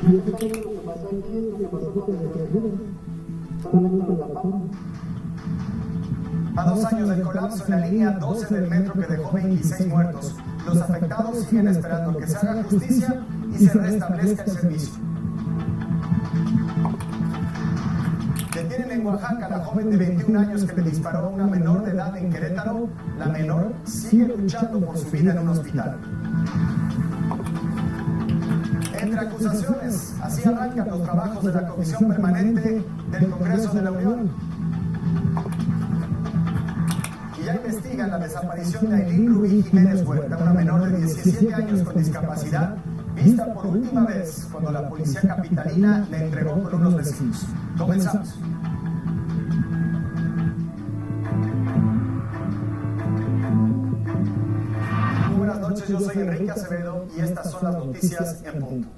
Y eso fue lo que pasó aquí, lo que pasó con el presidente. Solamente lo taparon. A 2 años del colapso en la línea 12 del metro que dejó 26 muertos, los afectados siguen esperando que se haga justicia y se restablezca el servicio. Detienen en Oaxaca a la joven de 21 años que le disparó a una menor de edad en Querétaro. La menor sigue luchando por su vida en un hospital. Entre acusaciones, así arrancan los trabajos de la Comisión Permanente del Congreso de la Unión. Y ya investigan la desaparición de Ailín Rubí Jiménez Huerta, una menor de 17 años con discapacidad, vista por última vez cuando la policía capitalina la entregó con unos vecinos. Comenzamos. Muy buenas noches, yo soy Enrique Acevedo y estas son las noticias en punto.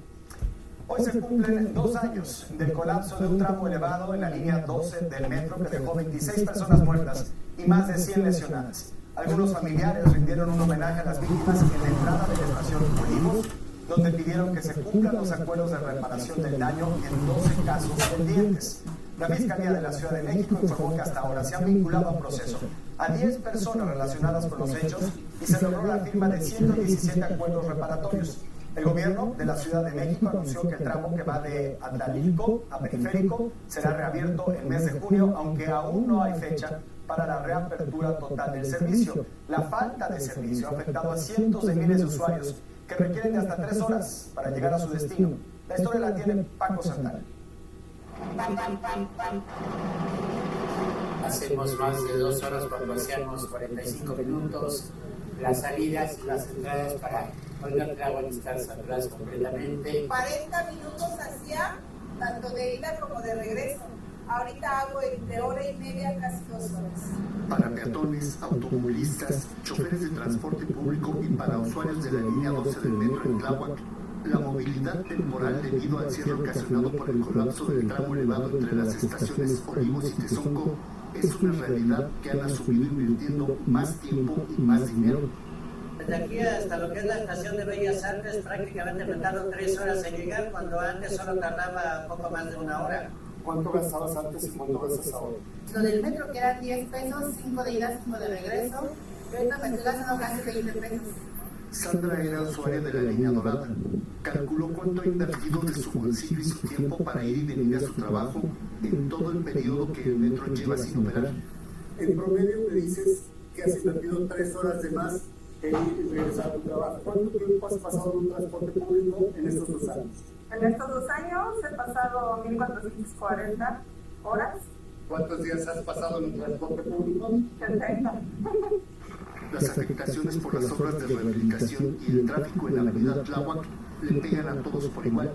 Hoy se cumplen 2 años del colapso de un tramo elevado en la línea 12 del metro que dejó 26 personas muertas y más de 100 lesionadas. Algunos familiares rindieron un homenaje a las víctimas en la entrada de la estación Olivos, donde pidieron que se cumplan los acuerdos de reparación del daño en 12 casos pendientes. La Fiscalía de la Ciudad de México informó que hasta ahora se han vinculado a un proceso a 10 personas relacionadas con los hechos y se logró la firma de 117 acuerdos reparatorios. El gobierno de la Ciudad de México anunció que el tramo que va de Atlalilco a Periférico será reabierto el mes de junio, aunque aún no hay fecha para la reapertura total del servicio. La falta de servicio ha afectado a cientos de miles de usuarios que requieren de hasta 3 horas para llegar a su destino. La historia la tiene Paco Santana. Hacemos más de 2 horas cuando hacíamos 45 minutos. Las salidas y las entradas para Olga Tláhuac están saturadas completamente. 40 minutos hacía tanto de ida como de regreso. Ahorita hago entre hora y media, casi 2 horas. Para peatones, automovilistas, choferes de transporte público y para usuarios de la línea 12 del metro en Tláhuac, la movilidad temporal debido al cierre ocasionado por el colapso del tramo elevado entre las estaciones Olivos y Tezonco es una realidad que han asumido invirtiendo más tiempo y más dinero. Desde aquí hasta lo que es la estación de Bellas Artes prácticamente me tardo 3 horas en llegar, cuando antes solo tardaba poco más de 1 hora. ¿Cuánto gastabas antes y cuánto gastas ahora? Lo del metro que eran 10 pesos, 5 de ida, 5 de regreso. Yo ahorita me estoy gastando casi 20 pesos. Sandra era usuaria de la línea dorada. Calculó cuánto ha invertido de su bolsillo y su tiempo para ir y venir a su trabajo en todo el periodo que el metro lleva sin operar. En promedio me dices que has invertido 3 horas de más en ir y regresar a tu trabajo. ¿Cuánto tiempo has pasado en un transporte público en estos 2 años? En estos 2 años he pasado 1,440 horas. ¿Cuántos días has pasado en un transporte público? 70. Las afectaciones por las obras de rehabilitación y el tráfico en la avenida Tláhuac le pegan a todos por igual.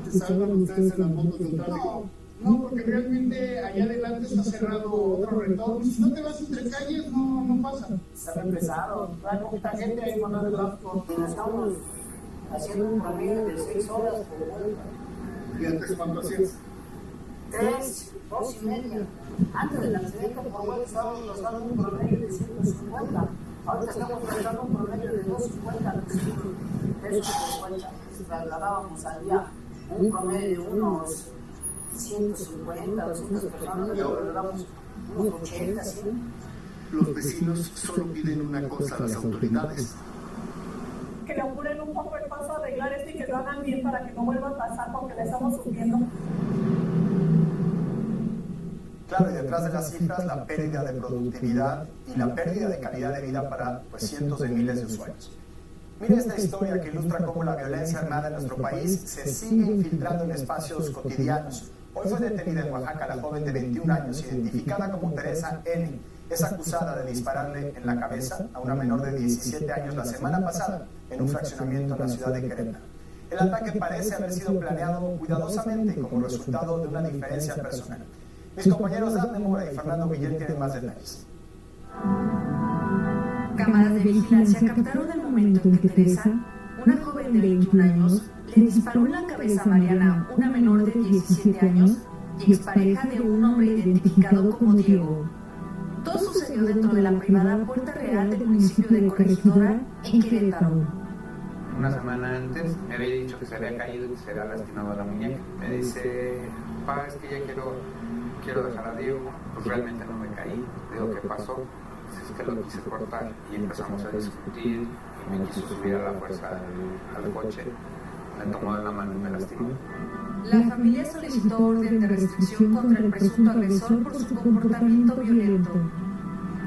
¿Se salvan ustedes en las motos del tráfico? No, porque realmente allá adelante está cerrado otro retorno. Si no te vas entre calles, no pasa. Está muy pesado, hay poquita gente ahí con el tráfico. Estamos haciendo un promedio de 6 horas por vuelta. ¿Y antes cuánto hacías? 3, 2 y media. Antes del accidente por vuelta estábamos gastando un promedio de 150. Ahorita estamos gastando un promedio de 250 pesos por vuelta. Si trasladábamos al día un promedio de unos 150, 200 personas, y ahora le damos unos 80, 100. Los vecinos solo piden una cosa a las autoridades: Que le apuren un poco el paso a arreglar esto y que lo hagan bien para que no vuelva a pasar porque le estamos sufriendo. Claro, y detrás de las cifras, la pérdida de productividad y la pérdida de calidad de vida para cientos de miles de usuarios. Mire esta historia que ilustra cómo la violencia armada en nuestro país se sigue infiltrando en espacios cotidianos. Hoy fue detenida en Oaxaca la joven de 21 años, identificada como Teresa N. Es acusada de dispararle en la cabeza a una menor de 17 años la semana pasada en un fraccionamiento en la ciudad de Querétaro. El ataque parece haber sido planeado cuidadosamente como resultado de una diferencia personal. Mis compañeros Dafne Mora y Fernando Guillén tienen más detalles. Cámaras de vigilancia captaron el momento en que Teresa, una joven de 21 años, le disparó en la cabeza a Mariana, una menor de 17 años, y expareja de un hombre identificado como Diego. Todo sucedió dentro de la privada Puerta Real del municipio de Corregidora, en Querétaro. una semana antes me había dicho que se había caído y que se había lastimado la muñeca. Me dice, pa, es que ya quiero dejar a Diego. Pues realmente no me caí. Digo, ¿qué pasó? Pues es que lo quise cortar y empezamos a discutir y me quiso subir a la fuerza al coche. Me tomó de la mano y me lastimó. La familia solicitó orden de restricción contra el presunto agresor por su comportamiento violento.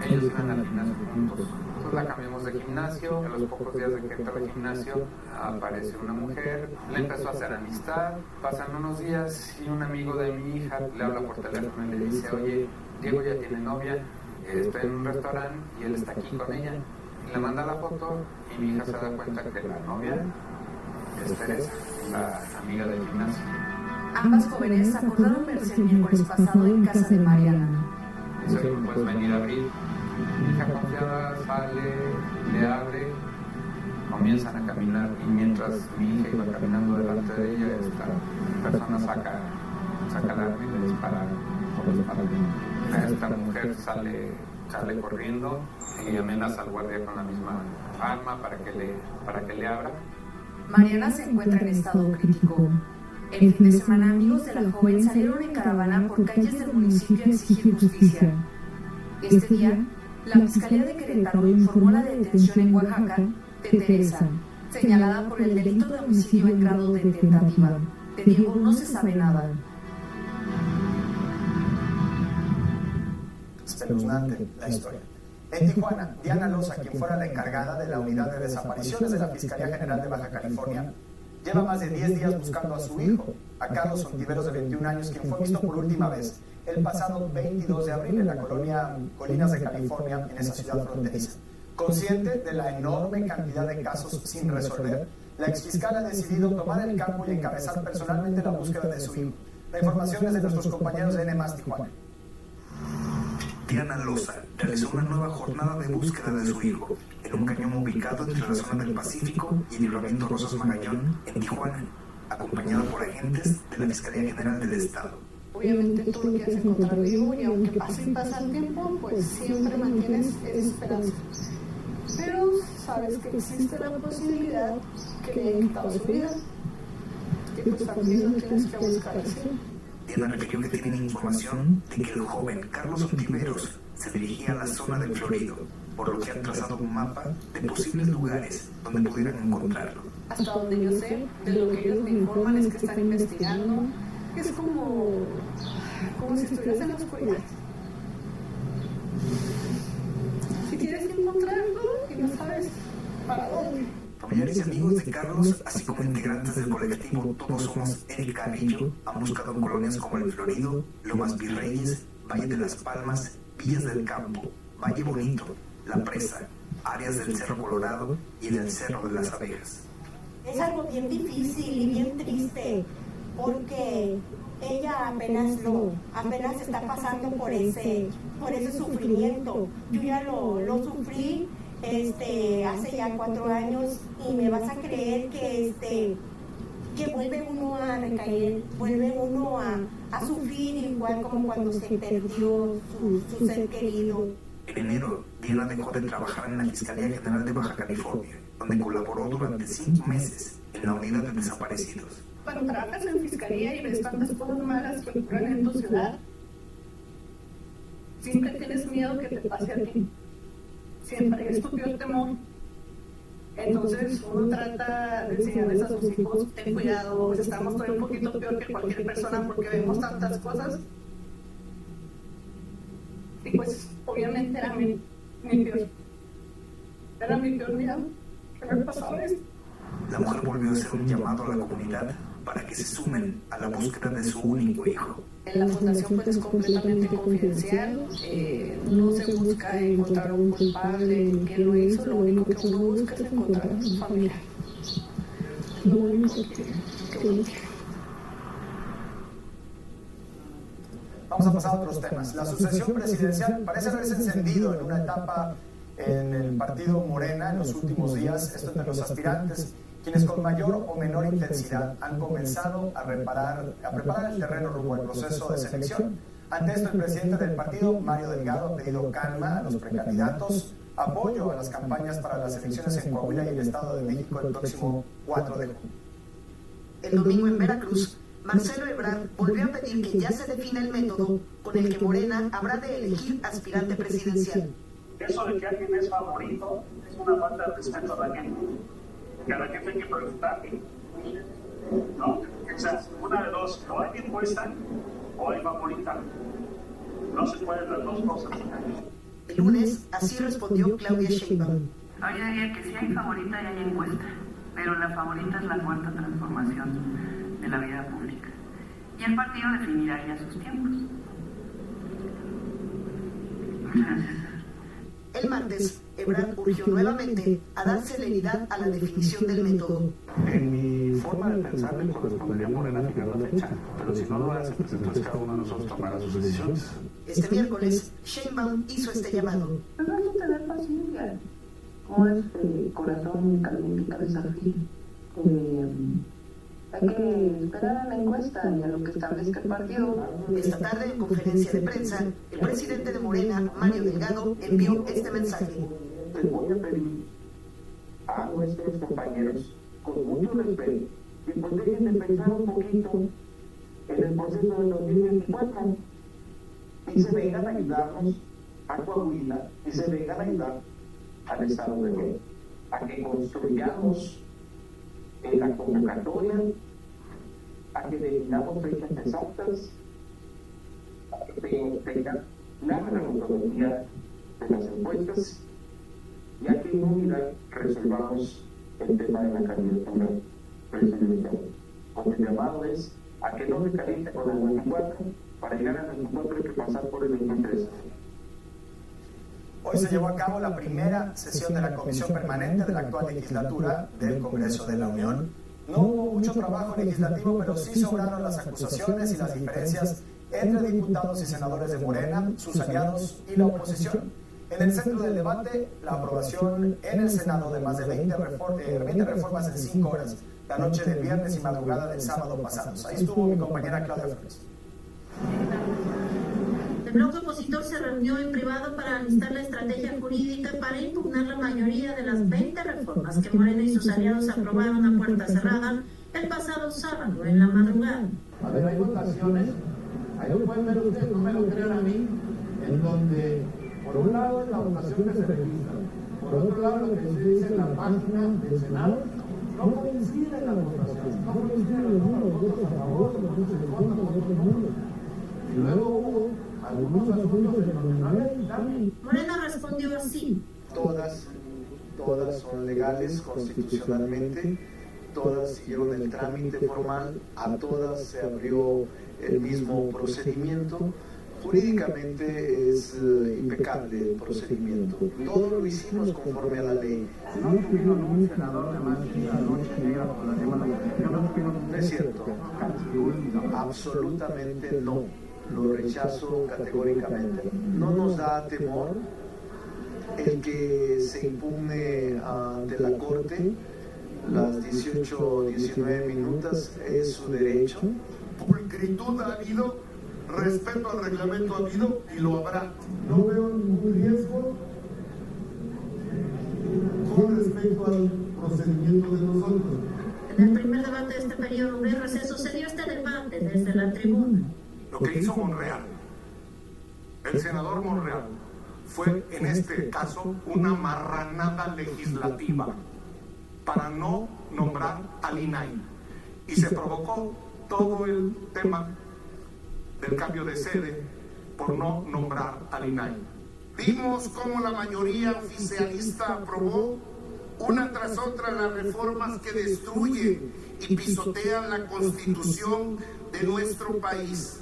Ellos iban al gimnasio juntos. Entonces la cambiamos de gimnasio. A los pocos días de que entró al gimnasio aparece una mujer. Le empezó a hacer amistad. Pasan unos días y un amigo de mi hija le habla por teléfono y le dice, oye, Diego ya tiene novia, está en un restaurante y él está aquí con ella. Y le manda la foto y mi hija se da cuenta que la novia es Teresa, la amiga del gimnasio. Ambas jóvenes acordaron verse el miércoles pasado en casa de Mariana. Dice, puedes venir a abrir. Mi hija confiada sale, le abre, comienzan a caminar y mientras mi hija iba caminando delante de ella, esta persona saca el arma y le dispara por la espalda. Esta mujer sale corriendo y amenaza al guardia con la misma arma para que le abra. Mariana se encuentra en estado crítico. El fin de semana, amigos de la joven salieron en caravana por calles del municipio a exigir justicia. Este día, la Fiscalía de Querétaro informó la detención en Oaxaca de Teresa, señalada por el delito de homicidio en grado de tentativa. De Diego no se sabe nada. Espeluznante la historia. En Tijuana, Diana Loza, quien fuera la encargada de la unidad de desapariciones de la Fiscalía General de Baja California, lleva más de 10 días buscando a su hijo, a Carlos Ontiveros, de 21 años, quien fue visto por última vez el pasado 22 de abril en la colonia Colinas de California, en esa ciudad fronteriza. Consciente de la enorme cantidad de casos sin resolver, la exfiscal ha decidido tomar el campo y encabezar personalmente la búsqueda de su hijo. La información es de nuestros compañeros de N+ Tijuana. Diana Loza realizó una nueva jornada de búsqueda de su hijo en un cañón ubicado entre la zona del Pacífico y el libramiento Rosas Magallón en Tijuana, acompañado por agentes de la Fiscalía General del Estado. Obviamente tú lo quieres encontrar vivo y aunque pase y pasa el tiempo, pues siempre mantienes esa esperanza. Pero sabes que existe la posibilidad que le hayan quitado su vida y pues también lo tienes que buscar así. Diana refirió que tienen información de que el joven Carlos Ontiveros se dirigía a la zona del Florido, por lo que han trazado un mapa de posibles lugares donde pudieran encontrarlo. Hasta donde yo sé, de lo que ellos me informan es que están investigando. Es como si estuvieras en la oscuridad. Si tienes que encontrarlo y no sabes para dónde. Familiares y amigos de Carlos, así como integrantes del colectivo Todos Somos Eric Carrillo, han buscado en colonias como El Florido, Lomas Virreyes, Valle de las Palmas, Villas del Campo, Valle Bonito, La Presa, áreas del Cerro Colorado y del Cerro de las Abejas. Es algo bien difícil y bien triste, porque ella apenas está pasando por ese sufrimiento. Yo ya lo sufrí hace ya 4 años y me vas a creer que vuelve uno a recaer, vuelve uno a sufrir igual como cuando se perdió su ser querido. En enero, Diana dejó de trabajar en la Fiscalía General de Baja California, donde colaboró durante 5 meses en la unidad de desaparecidos. Cuando trabajas en fiscalía y ves tantas cosas malas que ocurren en tu ciudad, siempre tienes miedo que te pase a ti. Siempre es tu peor temor. Entonces uno trata de enseñarles a sus hijos, ten cuidado, pues estamos todavía un poquito peor que cualquier persona porque vemos tantas cosas. Y pues obviamente era mi peor miedo que me pasaba esto. La mujer volvió a hacer un llamado a la comunidad para que se sumen a la búsqueda de su único hijo. En la fundación pues es completamente confidencial, no se busca encontrar a un culpable ni quién lo hizo, lo único que uno busca es encontrar a su familia. Lo único que uno quiere. Vamos a pasar a otros temas. La sucesión presidencial parece haberse encendido en una etapa en el partido Morena en los últimos días, esto entre los aspirantes, quienes con mayor o menor intensidad han comenzado a preparar el terreno rumbo al proceso de selección. Ante esto, el presidente del partido, Mario Delgado, ha pedido calma a los precandidatos apoyo a las campañas para las elecciones en Coahuila y el Estado de México el próximo 4 de junio. El domingo en Veracruz, Marcelo Ebrard volvió a pedir que ya se defina el método con el que Morena habrá de elegir aspirante presidencial. Eso de que alguien es favorito es una falta de respeto a la gente. Que a la gente hay que preguntarle, ¿no? O sea, una de dos, o hay encuesta o hay favorita. No se pueden las dos cosas. El lunes, así respondió Claudia Sheinbaum. Yo diría que sí hay favorita y hay encuesta, pero la favorita es la cuarta transformación de la vida pública. Y el partido definirá ya sus tiempos. El martes, Ebrard urgió nuevamente a dar celeridad a la definición del método. En mi forma de pensar le correspondería a Morena fijar la fecha, pero si no lo hace, pues entonces cada uno de nosotros tomará sus decisiones. Este miércoles, Sheinbaum hizo este llamado. Pero hay que tener paciencia. Como corazón caliente y cabeza fría. Hay que esperar a la encuesta y a lo que establezca el partido. Esta tarde, en conferencia de prensa, el presidente de Morena, Mario Delgado, envió este mensaje. Les voy a pedir a nuestros compañeros, con mucho respeto, que pues dejen de pensar un poquito en el proceso del 2024 y se vengan a ayudarnos a Coahuila y se vengan a ayudar al Estado de México a que construyamos en la convocatoria, a que definamos fechas exactas, a que tengan la metodología de las encuestas y a que en unidad resolvamos el tema de la candidatura presidencial. Porque el llamado es a que no se caliente con el 24, para llegar al 24 hay que pasar por el 23. Hoy se llevó a cabo la primera sesión de la Comisión Permanente de la actual legislatura del Congreso de la Unión. No hubo mucho trabajo legislativo, pero sí sobraron las acusaciones y las diferencias entre diputados y senadores de Morena, sus aliados y la oposición. En el centro del debate, la aprobación en el Senado de más de 20 reformas en 5 horas, la noche del viernes y madrugada del sábado pasados. Ahí estuvo mi compañera Claudia Flores. El bloque opositor se reunió en privado para alistar la estrategia jurídica para impugnar la mayoría de las 20 reformas que Morena y sus aliados aprobaron a puerta cerrada el pasado sábado en la madrugada. A ver, hay votaciones, ahí lo pueden ver ustedes, no me lo crean a mí, en donde por un lado es la votación que se registra, por otro lado lo que se dice en la página del Senado, no coinciden las votaciones, no coinciden los votos a favor, los votos en contra, los votos nulos. Y luego hubo algunos asuntos en los que no había dictamen. Morena respondió así. Todas son legales constitucionalmente, todas siguieron el trámite formal, a todas se abrió el mismo procedimiento. Jurídicamente es impecable el procedimiento. Todo lo hicimos conforme a la ley. No tuvieron un senador de más que la noche negra por la semana. No es cierto. Absolutamente no. Lo rechazo categóricamente. No nos da temor el que se impugne ante la Corte las 18 o 19 minutos, es su derecho. Pulcritud ha habido, respeto al reglamento ha habido y lo habrá. No veo ningún riesgo con respecto al procedimiento de nosotros. En el primer debate de este periodo de receso se dio este debate desde la tribuna. Lo que hizo Monreal, el senador Monreal, fue en este caso una marranada legislativa para no nombrar al INAI. Y se provocó todo el tema del cambio de sede por no nombrar al INAI. Vimos cómo la mayoría oficialista aprobó una tras otra las reformas que destruyen y pisotean la Constitución de nuestro país.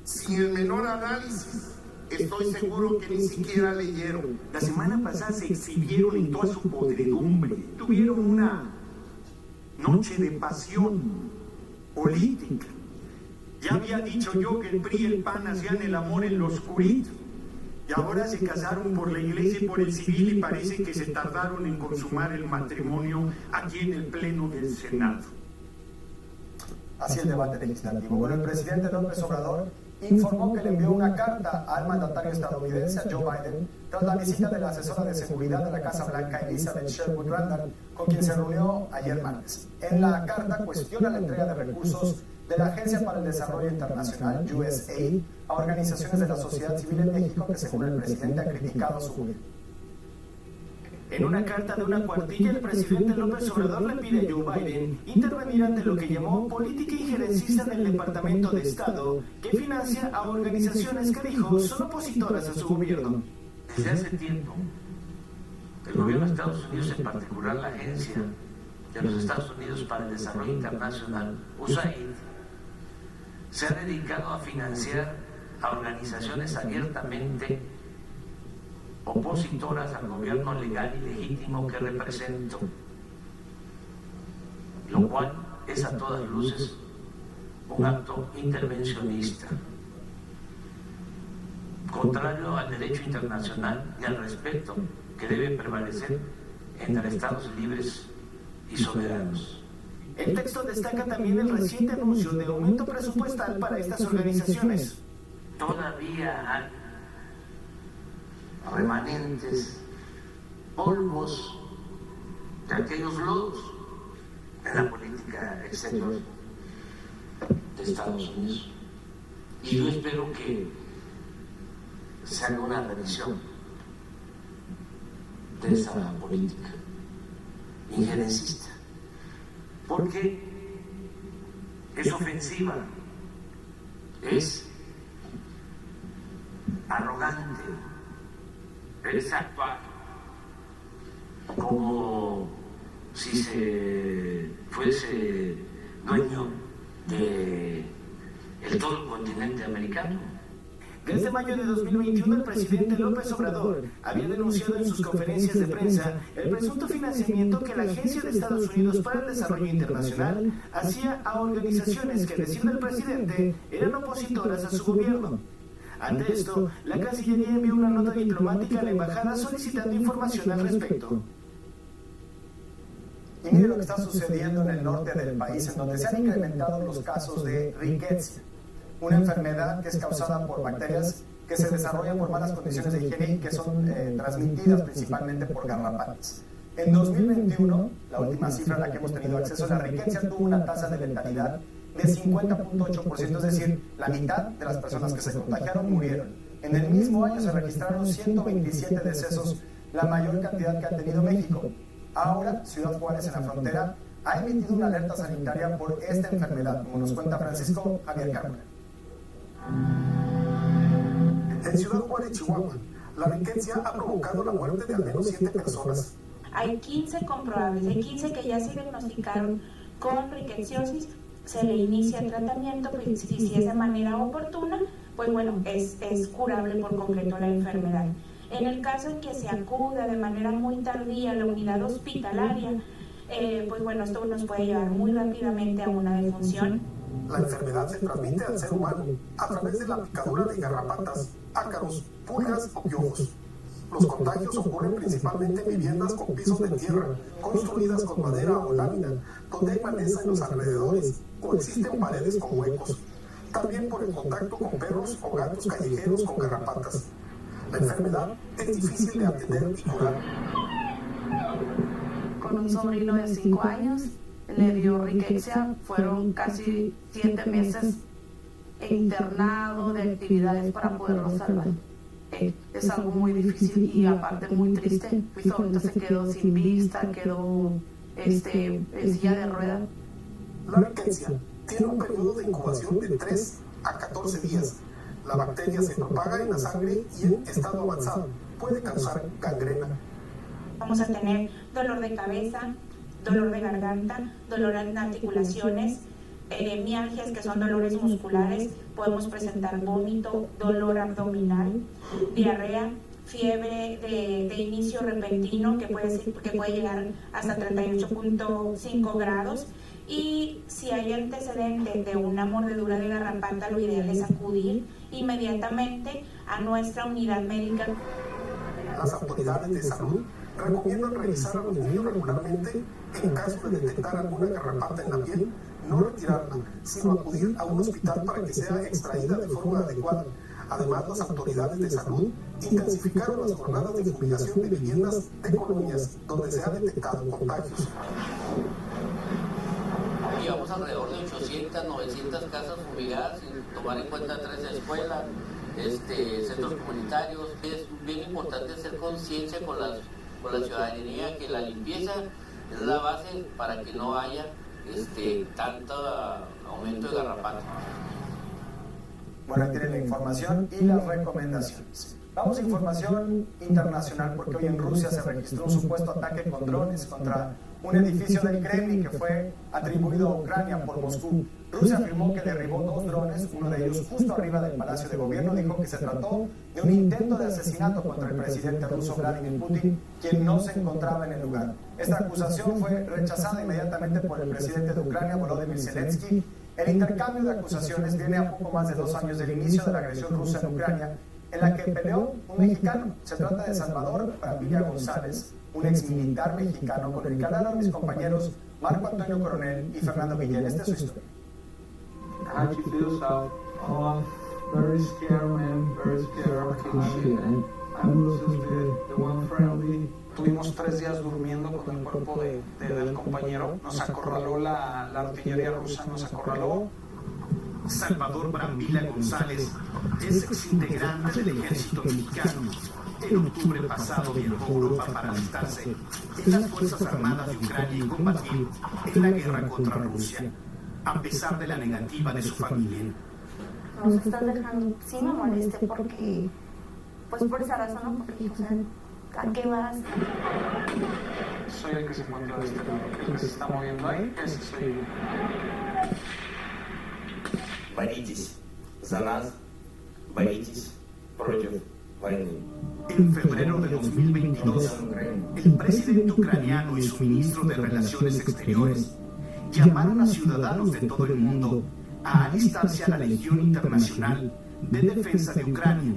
Sin el menor análisis, estoy seguro que ni siquiera leyeron. La semana pasada se exhibieron en toda su podredumbre. Tuvieron una noche de pasión política. Ya había dicho yo que el PRI y el PAN hacían el amor en lo oscurito. Y ahora se casaron por la iglesia y por el civil y parece que se tardaron en consumar el matrimonio aquí en el Pleno del Senado. Así el debate legislativo. Bueno, el presidente López Obrador informó que le envió una carta al mandatario estadounidense, a Joe Biden, tras la visita de la asesora de seguridad de la Casa Blanca, Elizabeth Sherwood Randall, con quien se reunió ayer martes. En la carta cuestiona la entrega de recursos de la Agencia para el Desarrollo Internacional, USAID, a organizaciones de la sociedad civil en México que, según el presidente, ha criticado su gobierno. En una carta de una cuartilla, el presidente López Obrador le pide a Joe Biden intervenir ante lo que llamó política injerencista del Departamento de Estado, que financia a organizaciones que dijo son opositoras a su gobierno. Desde hace tiempo, el gobierno de Estados Unidos, en particular la Agencia de los Estados Unidos para el Desarrollo Internacional, USAID, se ha dedicado a financiar a organizaciones abiertamente opositoras al gobierno legal y legítimo que represento, lo cual es a todas luces un acto intervencionista, contrario al derecho internacional y al respeto que debe prevalecer entre Estados libres y soberanos. El texto destaca también el reciente anuncio de aumento presupuestal para estas organizaciones. Todavía hay remanentes, polvos de aquellos lodos en la política exterior de Estados Unidos. Y yo espero que se haga una revisión de esa política injerencista, porque es ofensiva, es arrogante, es actuar como si se fuese dueño de todo el continente americano. Desde mayo de 2021, el presidente López Obrador había denunciado en sus conferencias de prensa el presunto financiamiento que la Agencia de Estados Unidos para el Desarrollo Internacional hacía a organizaciones que, decía el presidente, eran opositoras a su gobierno. Ante esto, la Cancillería envió una nota diplomática a la embajada solicitando información al respecto. Y mire lo que está sucediendo en el norte del país, en donde se han incrementado los casos de riqueza, una enfermedad que es causada por bacterias que se desarrollan por malas condiciones de higiene y que son transmitidas principalmente por garrapatas. En 2021, la última cifra a la que hemos tenido acceso, la riqueza tuvo una tasa de letalidad de 50.8%, es decir, la mitad de las personas que se contagiaron murieron. En el mismo año se registraron 127 decesos, la mayor cantidad que ha tenido México. Ahora, Ciudad Juárez, en la frontera, ha emitido una alerta sanitaria por esta enfermedad, como nos cuenta Francisco Javier Carmona. En Ciudad Juárez, Chihuahua, la riqueza ha provocado la muerte de al menos 7 personas. Hay 15 comprobables, hay 15 que ya se diagnosticaron con riqueciosis. Se le inicia el tratamiento, pues si es de manera oportuna, pues bueno, es curable por completo la enfermedad. En el caso en que se acuda de manera muy tardía a la unidad hospitalaria, pues bueno, esto nos puede llevar muy rápidamente a una defunción. La enfermedad se transmite al ser humano a través de la picadura de garrapatas, ácaros, pulgas o piojos. Los contagios ocurren principalmente en viviendas con pisos de tierra, construidas con madera o lámina, donde hay maleza en los alrededores o existen paredes con huecos. También por el contacto con perros o gatos callejeros con garrapatas. La enfermedad es difícil de atender y curar. Con un sobrino de 5 años le dio riqueza, fueron casi 7 meses internado de actividades para poderlo salvar. Es algo muy difícil y aparte muy triste, pues ahorita se quedó sin vista, quedó en silla de ruedas. La riqueza tiene un periodo de incubación de 3 a 14 días. La bacteria se propaga en la sangre y en estado avanzado puede causar gangrena. Vamos a tener dolor de cabeza, dolor de garganta, dolor en articulaciones, mialgias, que son dolores musculares, podemos presentar vómito, dolor abdominal, diarrea, fiebre de inicio repentino que puede llegar hasta 38.5 grados. Y si hay antecedente de una mordedura de garrapata, lo ideal es acudir inmediatamente a nuestra unidad médica. Las autoridades de salud recomiendan revisar a los niños regularmente en caso de detectar alguna garrapata en la piel, no retirarla, sino acudir a un hospital para que sea extraída de forma adecuada. Además, las autoridades de salud intensificaron las jornadas de fumigación de viviendas de colonias donde se han detectado contagios. Llevamos alrededor de 800, 900 casas fumigadas, sin tomar en cuenta 3 escuelas, centros comunitarios. Es bien importante hacer conciencia con la ciudadanía que la limpieza es la base para que no haya tanto aumento de garrapatas. Bueno, tienen la información y las recomendaciones. Vamos a información internacional porque hoy en Rusia se registró un supuesto ataque con drones contra un edificio del Kremlin que fue atribuido a Ucrania por Moscú. Rusia afirmó que derribó 2 drones, uno de ellos justo arriba del Palacio de Gobierno. Dijo que se trató de un intento de asesinato contra el presidente ruso Vladimir Putin, quien no se encontraba en el lugar. Esta acusación fue rechazada inmediatamente por el presidente de Ucrania, Volodymyr Zelensky. El intercambio de acusaciones viene a poco más de 2 años del inicio de la agresión rusa en Ucrania, en la que peleó un mexicano. Se trata de Salvador Brambilla González, un exmilitar mexicano con el que hablaron mis compañeros Marco Antonio Coronel y Fernando Guillén. Esta es su historia. How do you feel, Sal? Very scared, man. Very scared. I'm losing the one friendly. Tuvimos 3 días durmiendo con el cuerpo del compañero. Nos acorraló la artillería rusa, nos acorraló. Salvador Brambilla González es exintegrante del ejército mexicano. En octubre pasado viajó a Europa para alistarse en las Fuerzas Armadas de Ucrania y combatir en la guerra contra Rusia, a pesar de la negativa de su familia. Nos están dejando, sí me molesté porque, pues por esa razón, ¿no? Porque, o sea, ¿a qué vas? Soy el que se encuentra de este lado, el que se está moviendo ahí, ese soy yo. Боритесь за нас, боритесь против войны. En febrero de 2022, el presidente ucraniano y su ministro de Relaciones Exteriores llamaron a ciudadanos de todo el mundo a alistarse a la Legión Internacional de Defensa de Ucrania,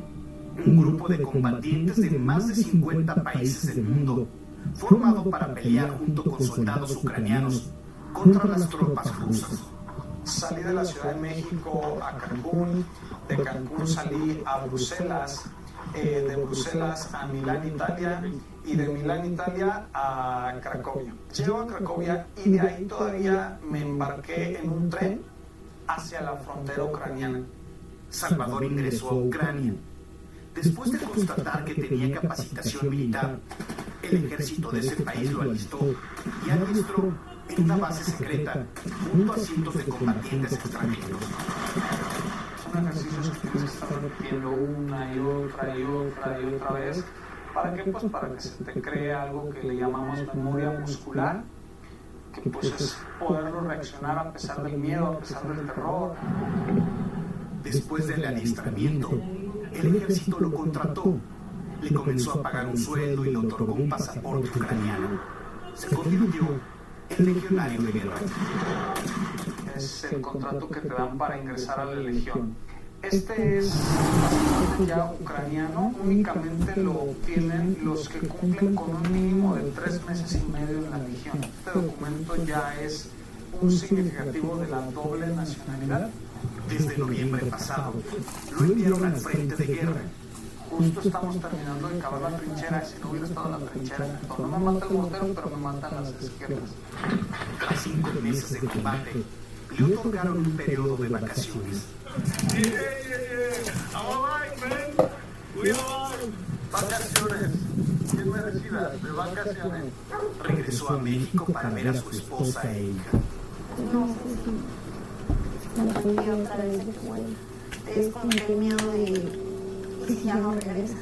un grupo de combatientes de más de 50 países del mundo, formado para pelear junto con soldados ucranianos contra las tropas rusas. Salí de la Ciudad de México a Cancún, de Cancún salí a Bruselas, de Bruselas a Milán, Italia, y de Milán, Italia a Cracovia. Llego a Cracovia y de ahí todavía me embarqué en un tren hacia la frontera ucraniana. Salvador ingresó a Ucrania. Después de constatar que tenía capacitación militar, el ejército de ese país lo alistó y adiestró en una base secreta junto a cientos de combatientes extranjeros. Son ejercicios que tienes que estar repitiendo una y otra vez. ¿Para qué? Pues para que se te cree algo que le llamamos memoria muscular, que pues es poderlo reaccionar a pesar del miedo, a pesar del terror. Después del alistamiento, el ejército lo contrató, le comenzó a pagar un sueldo y le otorgó un pasaporte ucraniano. Se convirtió en legionario de guerra. Es el contrato que te dan para ingresar a la legión. Este es ya ucraniano, únicamente lo obtienen los que cumplen con un mínimo de 3 meses y medio en la legión. Este documento ya es un significativo de la doble nacionalidad. Desde noviembre pasado, lo enviaron al frente de guerra. Justo estamos terminando de cavar la trinchera, y si no hubiera estado en la trinchera, no me mata el mortero, pero me matan las izquierdas. Tras 5 meses de combate, le otorgaron un periodo de vacaciones. Vacaciones, bien merecidas, de vacaciones. Regresó a México para ver a su esposa e hija. No sé si me fui otra vez de vuelta. Es como el miedo de si ya no regresa.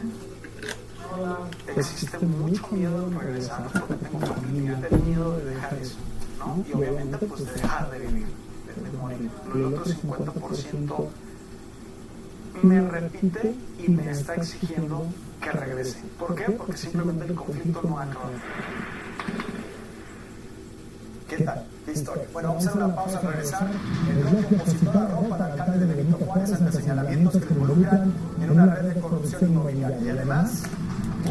Existe mucho miedo de regresar, porque tengo familia, el miedo de dejar eso, ¿no? Y obviamente pues de dejar de vivir, de morir. El otro 50% me repite y me está exigiendo que regrese. ¿Por qué? Porque simplemente el conflicto no ha acabado. ¿Qué tal? ¿Qué historia? Bueno, vamos a hacer una pausa al regresar. El bloque opositor arropa al alcalde de Benito Juárez ante señalamientos que lo involucran en una red de corrupción inmobiliaria. Y además,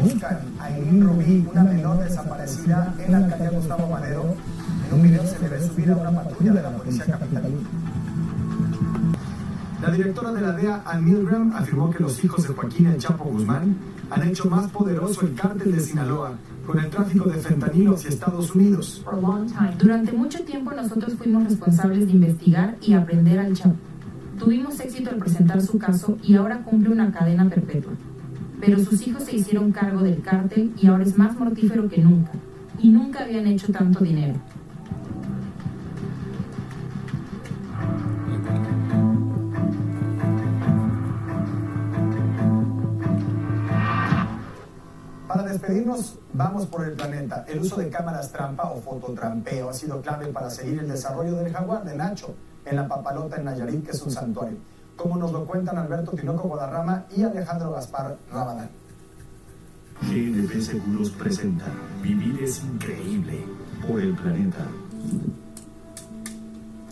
buscan a Eileen Rubí, una menor desaparecida en la alcaldía Gustavo Madero. En un video se le ve subir a una patrulla de la policía capitalina. La directora de la DEA, Ann Milgram, afirmó que los hijos de Joaquín El Chapo Guzmán han hecho más poderoso el cártel de Sinaloa con el tráfico de fentanilo hacia Estados Unidos. Durante mucho tiempo nosotros fuimos responsables de investigar y aprender al Chapo. Tuvimos éxito al presentar su caso y ahora cumple una cadena perpetua. Pero sus hijos se hicieron cargo del cártel y ahora es más mortífero que nunca. Y nunca habían hecho tanto dinero. Para despedirnos, vamos por el planeta. El uso de cámaras trampa o fototrampeo ha sido clave para seguir el desarrollo del jaguar de Nacho en la Papalota en Nayarit, que es un santuario, como nos lo cuentan Alberto Tinoco Guadarrama y Alejandro Gaspar Rabadán. GNP Seguros presenta Vivir es increíble por el planeta.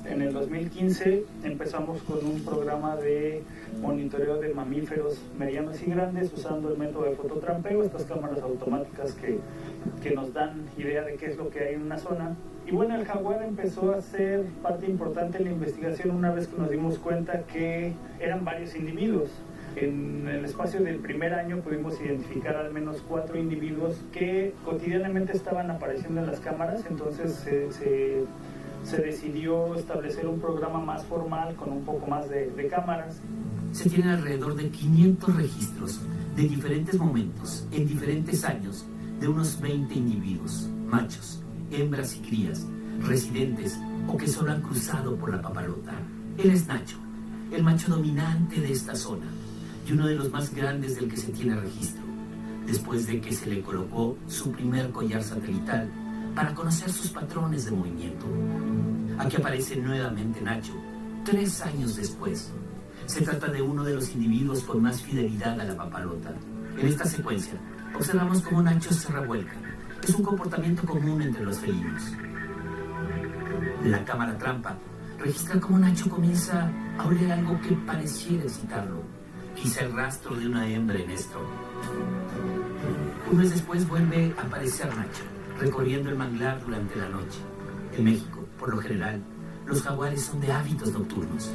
En el 2015 empezamos con un programa de monitoreo de mamíferos medianos y grandes usando el método de fototrampeo, estas cámaras automáticas que nos dan idea de qué es lo que hay en una zona. Y bueno, el jaguar empezó a ser parte importante en la investigación una vez que nos dimos cuenta que eran varios individuos. En el espacio del primer año pudimos identificar al menos 4 individuos que cotidianamente estaban apareciendo en las cámaras, entonces se decidió establecer un programa más formal con un poco más de cámaras. Se tienen alrededor de 500 registros de diferentes momentos, en diferentes años, de unos 20 individuos, machos, hembras y crías, residentes o que solo han cruzado por la Papalota. Él es Nacho, el macho dominante de esta zona y uno de los más grandes del que se tiene registro, después de que se le colocó su primer collar satelital para conocer sus patrones de movimiento. Aquí aparece nuevamente Nacho, 3 años después. Se trata de uno de los individuos con más fidelidad a la Papalota. En esta secuencia, observamos cómo Nacho se revuelca. Es un comportamiento común entre los felinos. La cámara trampa registra cómo Nacho comienza a oler algo que pareciera excitarlo. Quizá el rastro de una hembra en esto. Un mes después vuelve a aparecer Nacho, recorriendo el manglar durante la noche. En México, por lo general, los jaguares son de hábitos nocturnos.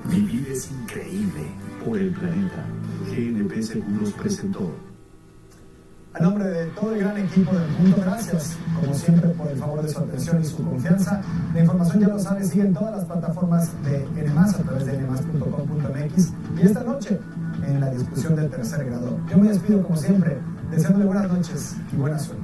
Vivir es increíble por el planeta. GNP Seguros presentó. A nombre de todo el gran equipo del mundo, gracias, como siempre, por el favor de su atención y su confianza. La información, ya lo sabe, sigue en todas las plataformas de N+, a través de nmas.com.mx, y esta noche en la discusión del tercer grado. Yo me despido, como siempre, deseándole buenas noches y buena suerte.